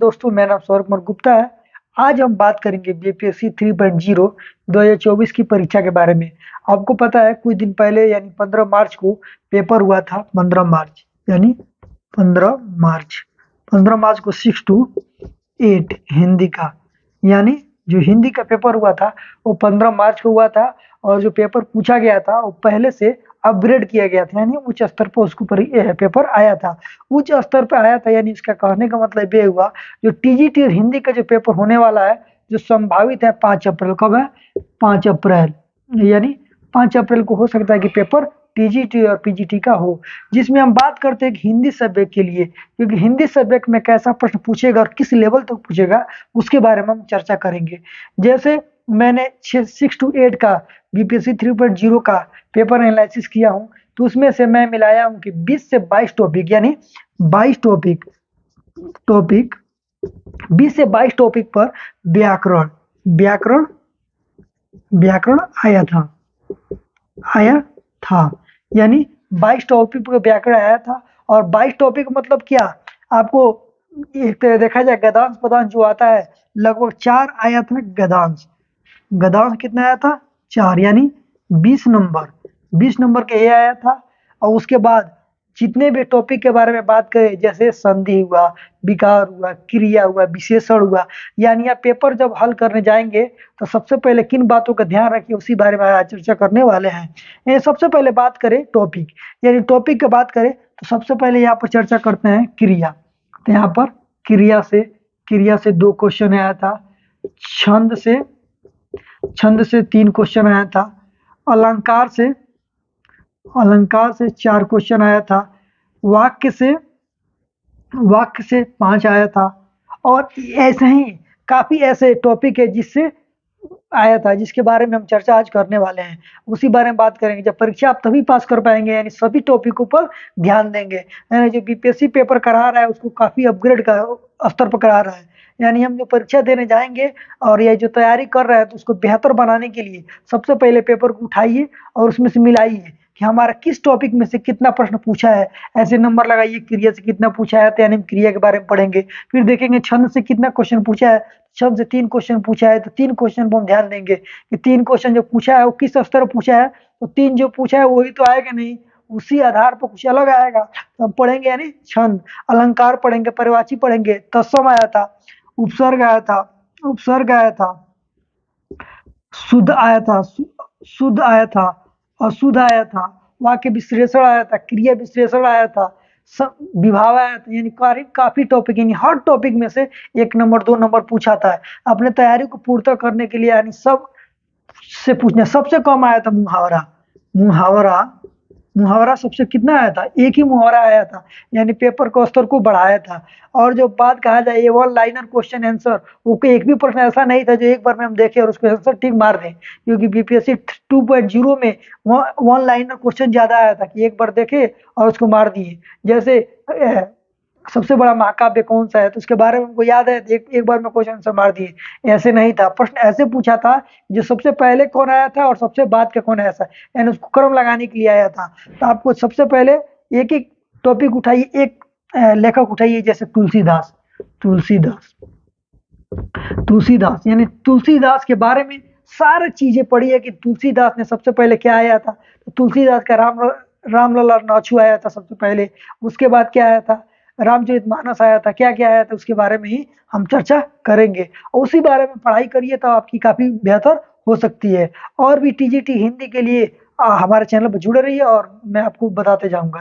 दोस्तों, मेरा नाम सौरभ कुमार गुप्ता है। आज हम बात करेंगे बीपीएससी 3.0 2024 की परीक्षा के बारे में। आपको पता है कुछ दिन पहले यानी 15 मार्च को पेपर हुआ था। 15 मार्च यानी 15 मार्च 15 मार्च को 6 to 8 हिंदी का, यानी जो हिंदी का पेपर हुआ था वो 15 मार्च को हुआ था। और जो पेपर पूछा गया था वो पहले से अपग्रेड किया गया था, यानी उच्च स्तर पर उसको पेपर आया था। उच्च स्तर पर आया था यानी इसका कहने का मतलब ये हुआ, जो टीजीटी और हिंदी का जो पेपर होने वाला है, जो संभावित है 5 अप्रैल। कब है? 5 अप्रैल, यानी 5 अप्रैल को हो सकता है कि पेपर टीजीटी और पीजीटी का हो। जिसमें हम बात करते हैं कि हिंदी सब्जेक्ट के लिए, क्योंकि हिंदी सब्जेक्ट में कैसा प्रश्न पूछेगा और किस लेवल तक पूछेगा उसके बारे में हम चर्चा करेंगे। जैसे मैंने 6 to 8 का बीपीएससी 3.0 का पेपर एनालिसिस किया हूँ, तो उसमें से मैं मिलाया हूँ कि 20 से 22 टॉपिक, यानी 22 टॉपिक 20 से 22 टॉपिक पर व्याकरण व्याकरण व्याकरण आया था, यानी 22 टॉपिक पर व्याकरण आया था। और 22 टॉपिक मतलब क्या, आपको एक तरह देखा जाए गद्यांश पदांश जो आता है लगभग 4 आया था। गद्यांश कितना आया था? 4, यानी 20 नंबर के ये आया था। और उसके बाद जितने भी टॉपिक के बारे में बात करें, जैसे संधि हुआ, विकार हुआ, क्रिया हुआ, विशेषण हुआ, यानी आप पेपर जब हल करने जाएंगे तो सबसे पहले किन बातों का ध्यान रखिए उसी बारे में आज चर्चा करने वाले हैं। यानी सबसे पहले बात करें टॉपिक, यानी टॉपिक की बात करें तो सबसे पहले यहाँ पर चर्चा करते हैं क्रिया। तो यहाँ पर क्रिया से 2 क्वेश्चन आया था। छंद से 3 क्वेश्चन आया था। अलंकार से 4 क्वेश्चन आया था। वाक्य से 5 आया था। और ऐसे ही काफी ऐसे टॉपिक है जिससे आया था, जिसके बारे में हम चर्चा आज करने वाले हैं। उसी बारे में बात करेंगे। जब परीक्षा आप तभी पास कर पाएंगे, यानी सभी टॉपिकों पर ध्यान देंगे। यानी जो बीपीएससी पेपर करा रहा है उसको काफी अपग्रेड का स्तर पर करा रहा है। यानी हम जो परीक्षा देने जाएंगे और ये जो तैयारी कर रहे हैं तो उसको बेहतर बनाने के लिए सबसे पहले पेपर को उठाइए और उसमें से मिलाइए कि हमारा किस टॉपिक में से कितना प्रश्न पूछा है। ऐसे नंबर लगाइए, क्रिया से कितना पूछा है तो यानी हम क्रिया के बारे में पढ़ेंगे। फिर देखेंगे छंद से कितना क्वेश्चन पूछा है, छंद से 3 क्वेश्चन पूछा है तो 3 क्वेश्चन पर हम ध्यान देंगे कि 3 क्वेश्चन जो पूछा है वो किस स्तर पर पूछा है। तो 3 जो पूछा है वही तो आएगा नहीं, उसी आधार पर कुछ अलग आएगा तो हम पढ़ेंगे। यानी छंद, अलंकार पढ़ेंगे, पर्यायवाची पढ़ेंगे, तत्सम आया था, उपसर्ग आया था, शुद्ध आया था, अशुद्ध आया था, वाक्य विश्लेषण आया था, क्रिया विश्लेषण आया था, विभाव आया था। यानी काफी टॉपिक, यानी हर टॉपिक में से 1 नंबर 2 नंबर पूछा था। अपने तैयारी को पूर्ता करने के लिए यानी सब से पूछना। सबसे कम आया था मुहावरा सबसे कितना आया था? 1 ही मुहावरा आया था, यानी पेपर के स्तर को बढ़ाया था। और जो बात कहा जाए ये 1 लाइनर क्वेश्चन आंसर, वो एक भी प्रश्न ऐसा नहीं था जो एक बार में हम देखें और उसको आंसर ठीक मार दें। क्योंकि बीपीएससी 2.0 में 1 लाइनर क्वेश्चन ज्यादा आया था कि एक बार देखे और उसको मार दिए। जैसे सबसे बड़ा महाकाव्य कौन सा है तो उसके बारे में हमको याद है, एक बार में क्वेश्चन आंसर मार दिए। ऐसे नहीं था, प्रश्न ऐसे पूछा था जो सबसे पहले कौन आया था और सबसे बाद का कौन आया था, यानी उसको क्रम लगाने के लिए आया था। तो आपको सबसे पहले एक एक टॉपिक उठाइए, एक लेखक उठाइए। जैसे तुलसीदास, यानी तुलसीदास के बारे में सारी चीजें पढ़ी है कि तुलसीदास ने सबसे पहले क्या आया था। तो तुलसीदास का रामलला नाचू आया था सबसे पहले। उसके बाद क्या आया था? रामचरितमानस आया था। क्या क्या आया था उसके बारे में ही हम चर्चा करेंगे और उसी बारे में पढ़ाई करिए तो आपकी काफी बेहतर हो सकती है। और भी टीजीटी हिंदी के लिए हमारे चैनल पर जुड़े रहिए और मैं आपको बताते जाऊंगा।